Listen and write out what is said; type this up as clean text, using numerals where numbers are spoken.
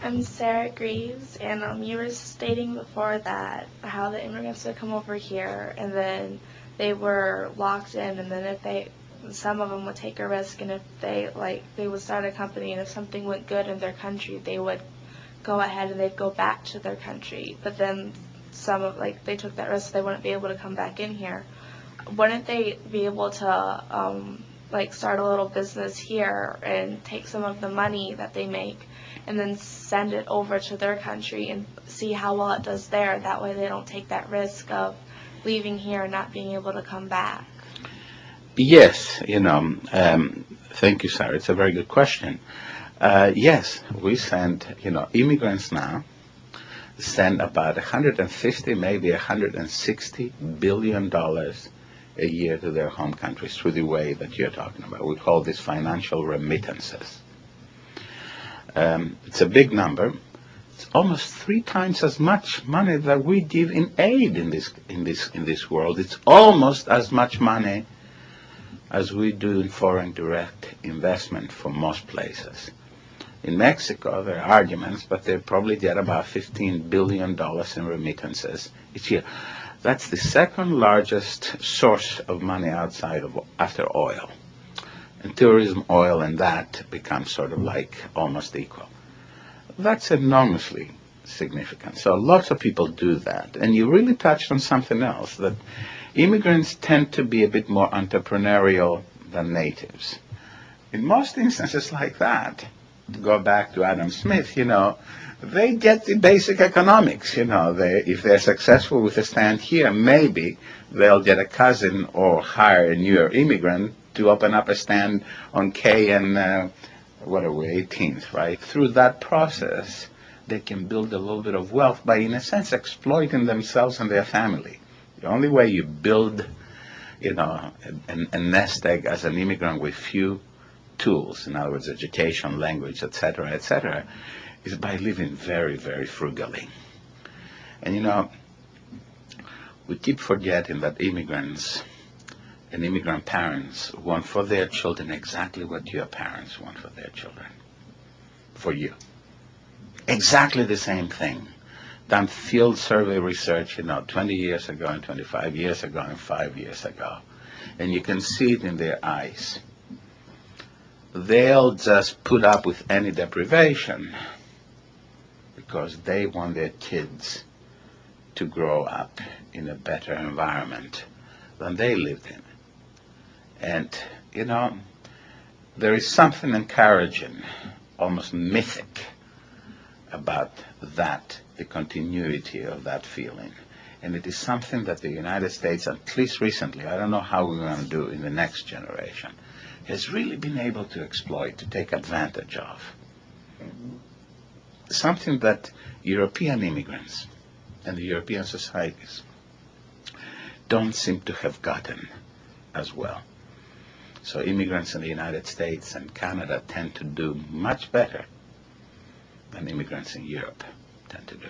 I'm Sarah Greaves, and you were stating before that how the immigrants would come over here, and then they were locked in, and then some of them would take a risk, and if they would start a company, and if something went good in their country, they would go ahead and they'd go back to their country. But then they took that risk, they wouldn't be able to come back in here. Wouldn't they be able to start a little business here and take some of the money that they make and then send it over to their country and see how well it does there? That way they don't take that risk of leaving here and not being able to come back. Yes, thank you, Sarah. It's a very good question. Yes, we send, immigrants now send about 150, maybe 160 billion dollars a year to their home countries through the way that you're talking about. We call this financial remittances. It's a big number. It's almost 3 times as much money that we give in aid in this world. It's almost as much money as we do in foreign direct investment for most places. In Mexico, there are arguments, but they probably get about $15 billion in remittances each year. That's the second largest source of money after oil. And tourism, oil, and that becomes sort of like almost equal. That's enormously significant. So lots of people do that. And you really touched on something else, that immigrants tend to be a bit more entrepreneurial than natives. In most instances like that, to go back to Adam Smith, they get the basic economics. If they're successful with a stand here, maybe they'll get a cousin or hire a newer immigrant to open up a stand on K and 18th, right? Through that process, they can build a little bit of wealth by, in a sense, exploiting themselves and their family. The only way you build, a nest egg as an immigrant with few tools, in other words, education, language, etc., is by living very, very frugally. And we keep forgetting that immigrants and immigrant parents want for their children exactly what your parents want for their children, for you. Exactly the same thing. Done field survey research, 20 years ago and 25 years ago and 5 years ago. And you can see it in their eyes. They'll just put up with any deprivation because they want their kids to grow up in a better environment than they lived in. And, there is something encouraging, almost mythic, about that, the continuity of that feeling. And it is something that the United States, at least recently, I don't know how we're going to do in the next generation, has really been able to exploit, to take advantage of. Something that European immigrants and the European societies don't seem to have gotten as well. So immigrants in the United States and Canada tend to do much better than immigrants in Europe tend to do.